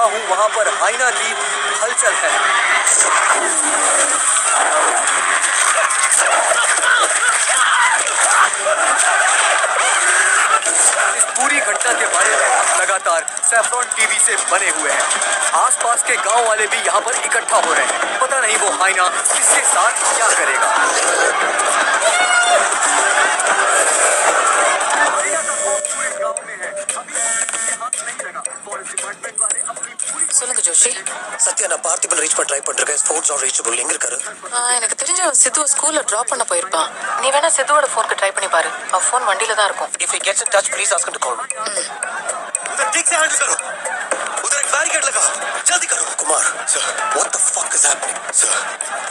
हूँ वहाँ पर हाइना की हलचल है। इस पूरी घटना के बारे में लगातार सैफरॉन टीवी से बने हुए हैं। आसपास के गांव वाले भी यहाँ पर इकट्ठा हो रहे हैं। पता नहीं वो हाइना किसके साथ क्या करेगा। சொல்லுங்க ஜோஷி. சத்யா, நான் பார்த்திபன் ரீச் பண்ண ட்ரை பண்ணிருக்கேன். Phones on reachable. எங்க இருக்காரு? எனக்கு தெரிஞ்ச சித்துவ ஸ்கூல்ல டிராப் பண்ண போயிருப்பான். நீ வேணா சித்துவோட ஃபோனுக்கு ட்ரை பண்ணி பாரு. அவ ஃபோன் வண்டியில தான் இருக்கும். If he gets in touch, please ask him to call me. उधर ठीक से हैंडल करो. उधर एक बैरिकेड लगा. जल्दी करो. Kumar, sir, what the fuck is happening? Sir,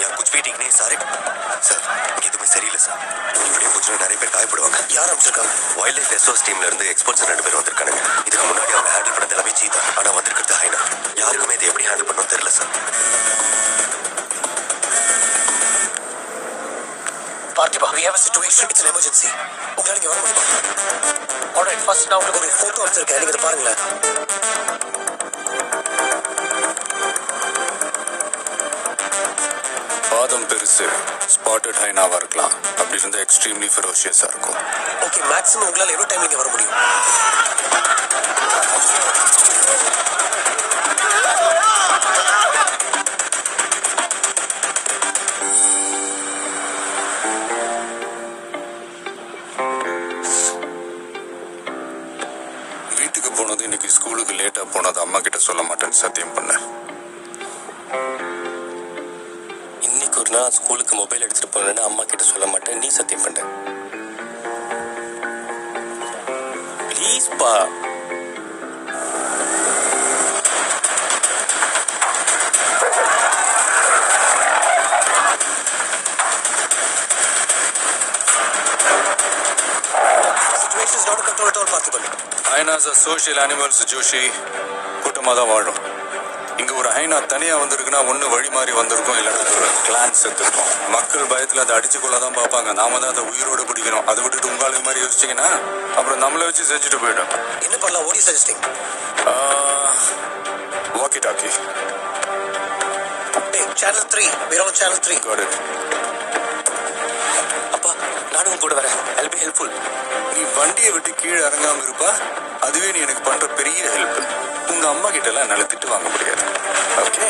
यहाँ कुछ भी ठीक नहीं है सारे. सर, ये तुम्हें சரியில்லை சார். இப்படி போச்சுன்னா நிறைய பேர் காயப்படுவாங்க. யார் அமைச்சிருக்காங்க? வைல்ட் லைஃப் எஸ்ஓஎஸ் டீம்ல இருந்து எக்ஸ்பர்ட்ஸ் 2 பேர் வந்திருக்கானுங்க. இதுக்கு முன்னாடி அவங்க ஹேண்டில் பண்ண எல்லாமே சீதா. ஆனா வந்திருக்கிறது ஹைனா. யாருக்குமே இதை எப்படி ஹேண்டில் பண்ணணும் தெரியல சார். பார்த்திபா, we have a situation. It's an emergency. உங்களால இங்க வர முடியுமா? Alright, first நான் உங்களுக்கு ஒரு போட்டோ அனுப்பிச்சிருக்கேன். நீங்க இதை பாருங்களேன். பாதம் பெருசு, ஸ்பாட்டட் ஹைனாவா இருக்கலாம். அப்படி இருந்தா எக்ஸ்ட்ரீம்லி ஃபெரோஷியஸா இருக்கும். ஓகே, மேக்ஸிமம் உங்களால எவ்வளவு டைம் இங்க வர முடியும்? வீட்டுக்கு போனது இன்னைக்கு ஸ்கூலுக்கு லேட்டா போனது அம்மா கிட்ட சொல்ல மாட்டேன்னு சத்தியம் பண்ணேன். இன்னைக்கு ஒரு நாள் ஸ்கூலுக்கு மொபைல் எடுத்துட்டு போனேன்னு அம்மா கிட்ட சொல்ல மாட்டேன், நீ சத்தியம் பண்ண. ப்ளீஸ் பா. Situation is not control at all, Parthiban. Hyenas are social animals Joshi. கூட்டமாக தான் வாழும். இங்க ஒரு ஹைனா தனியா வந்திருக்குன்னா ஒண்ணு வழி மாறி வந்திருக்கும், இல்லைன்னா ஒரு கிளான் செத்துருக்கும். மக்கள் பயத்துல அதை அடிச்சு கொள்ளதான் பார்ப்பாங்க. நாம தான் அதை உயிரோடு பிடிக்கணும். அதை விட்டுட்டு உங்களுக்கு மாதிரி யோசிச்சிங்கன்னா அப்புறம் நம்மளை வச்சு செஞ்சுட்டு போயிடும். என்ன பண்ணலாம்? what are you suggesting? Walkie talkie. Hey, channel 3. We're on channel 3. Got it. அப்பா, நானும் கூட வரேன். I'll be helpful. நீ வண்டியை விட்டு கீழே இறங்காம இருப்பா. அதுவே நீ எனக்கு பண்ற பெரிய ஹெல்ப். உங்க அம்மா கிட்ட எல்லாம் என்னால திட்டு வாங்க முடியாது. ஓகே?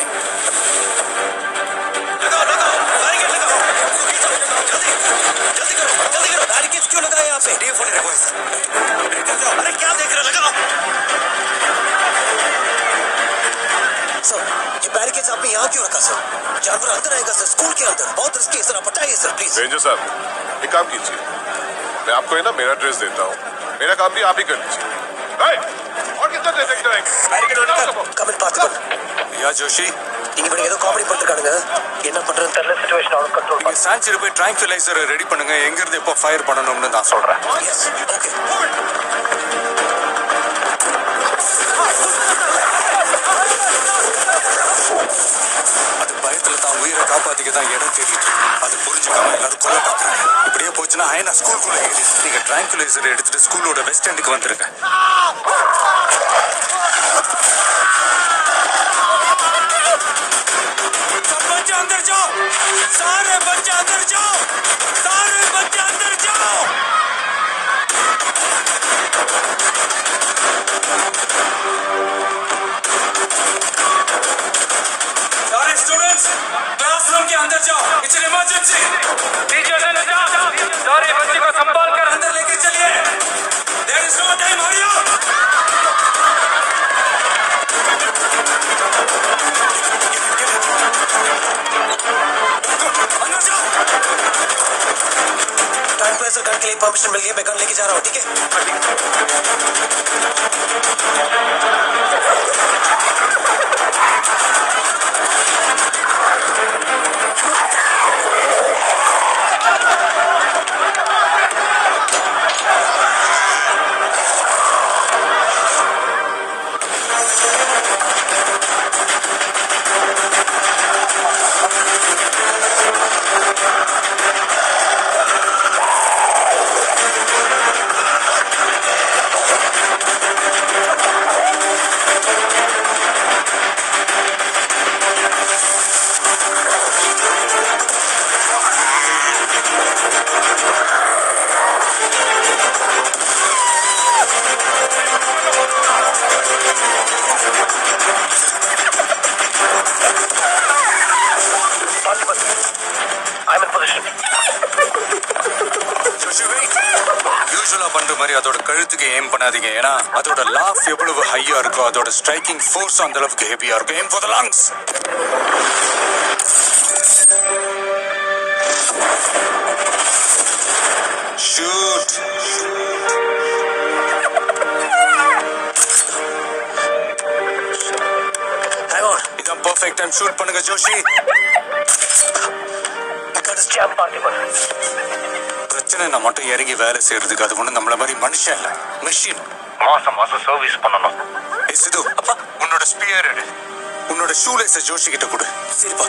क्यों लगा यहाँ पे? अरे क्या देख रहे? लगाओ. सर, ये बैरिकेड्स आपने यहाँ क्यों रखा सर? जानवर अंदर आएगा सर, स्कूल के अंदर. बहुत रिस्की है सर, आप हटाइए सर प्लीज. रेंजर साहब, एक काम कीजिए, मैं आपको है ना मेरा ड्रेस देता हूँ. मेरा काम भी आप ही कर लीजिए. और कितना दे सकते हैं? कमिट पार्थिबन. யா ஜோஷி, நீங்க இப்ப ஏதோ காமெடி பண்ணிருக்கானுங்க. என்ன பண்றதுன்னு தெரியல. Situation out control. நீங்க சான்ச்சரி போய் ட்ராங்குலைசர் ரெடி பண்ணுங்க. எங்க இருந்து எப்போ ஃபயர் பண்ணணும்னு நான் சொல்றேன். Yes, okay. அது பயத்துல தான் உயிரை காப்பாத்திக்க தான் இடம் தேடிட்டு இருக்கு. அது புரிஞ்சுக்காம எல்லாரும் கொல்ல பாக்குறாங்க. இப்படியே போச்சுன்னா ஹைனா ஸ்கூலுக்குள்ள ஏறி நீங்க ட்ராங்குலைசர் எடுத்துட்டு ஸ்கூலோட வெஸ்ட் எண்டுக்கு வந்துருங்க. बच्चे अंदर जाओ, सारे बच्चे अंदर जाओ, सारे बच्चे अंदर जाओ. सारे स्टूडेंट्स क्लासरूम के अंदर जाओ. It's an emergency. टीचर ने जाओ, सारे बच्चे को संभाल कर अंदर लेके चलिए. There is no time. Hurry up. Tranquilliser gun के लिए परमिशन मिल गई. मैं गन लेके जा रहा हूँ, ठीक है? மாதிரி அதோட கழுத்துக்கு எய்ம் பண்ணாதீங்க. ஏன்னா அதோட லாஃப் எவ்வளவு ஹையா இருக்கோ அதோட ஸ்ட்ரைக்கிங் ஃபோர்ஸ் அந்த அளவுக்கு ஹெவியா இருக்கும். Aim for the lungs. Shoot. Hang on. இதான் பெர்ஃபெக்ட் டைம். ஷூட் பண்ணுங்க ஜோஷி. பிரச்சனை நான் மட்டும் இறங்கி வேலை செய்யறதுக்கு அது ஒண்ணு நம்மள மாதிரி மனுஷன் இல்ல, மெஷின். மாசம் சர்வீஸ் பண்ணணும். சிது, அப்பா உன்னோட ஸ்பியர் எடு. உன்னோட ஷூலேஸ ஜோஷி கிட்ட கொடு. சரிப்பா.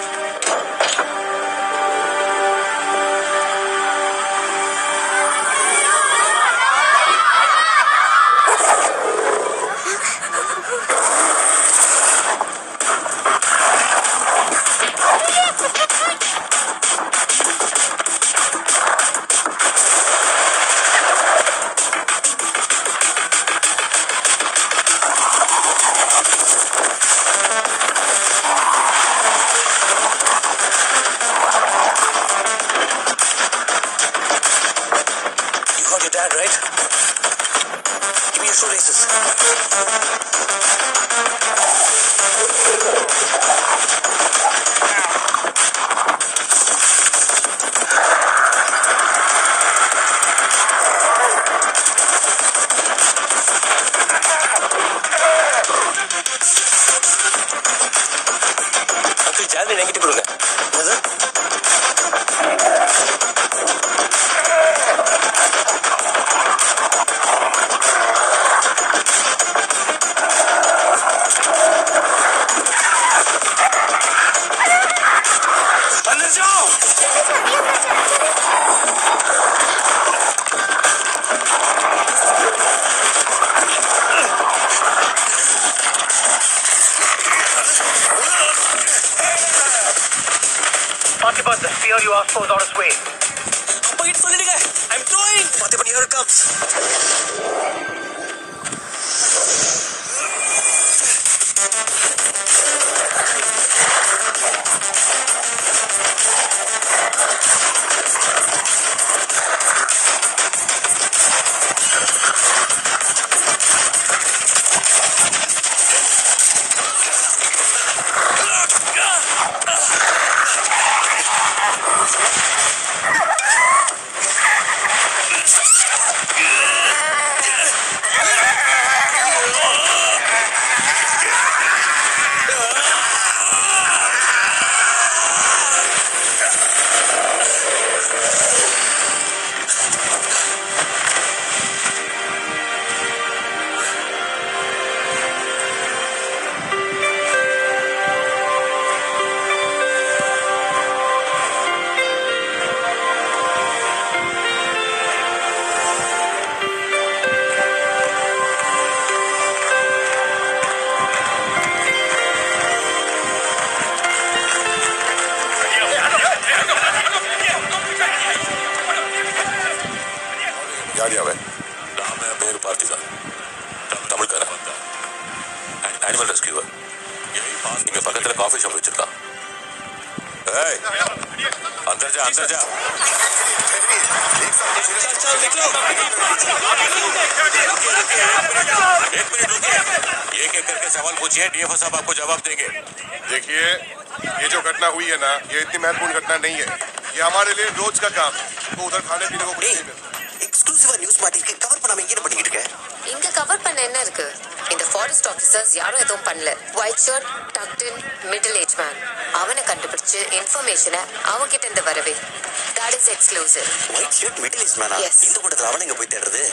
You got your dad, right? Give me your shoelaces. Uncle, jolly என்கிட்ட கொடுங்க. என்னது? Fatima, the spear you asked for is on its way. அப்பா கிட்ட சொல்லிடுங்க. I'm doing. Fatima, here it comes. யாரியா அவன்? ராம பேர் பார்த்திதான். தமிழ்காரன். Animal rescuer. இங்க பக்கத்துல காஃபி ஷாப் வச்சிருக்கான். ஏய், अंदर जा अंदर जा. एक मिनट रुकिए. एक एक करके सवाल पूछिए. डीएफओ साहब आपको जवाब देंगे. देखिए, ये जो घटना हुई है ना, ये इतनी महत्वपूर्ण घटना नहीं है. ये हमारे लिए रोज का काम है. तो उधर खाने पीने को कुछ नहीं मिलता. எக்ஸ்க்ளூசிவா நியூஸ் மாட்டிருக்கு. கவர் பண்ணாம எங்க பண்ணிக்கிட்டு இருக்க? இங்க கவர் பண்ண என்ன இருக்கு? இந்த ஃபாரஸ்ட் ஆபீசர்ஸ் யாரும் எதுவும் பண்ணல. White shirt, tucked in, middle age man. அவனை கண்டுபிடிச்சு இன்ஃபர்மேஷனை அவன்கிட்ட இருந்து வரவே. That is exclusive. White shirt middle east மேனா? Yes. இந்த கூட்டத்துல அவன் எங்க போய் தேடுறது?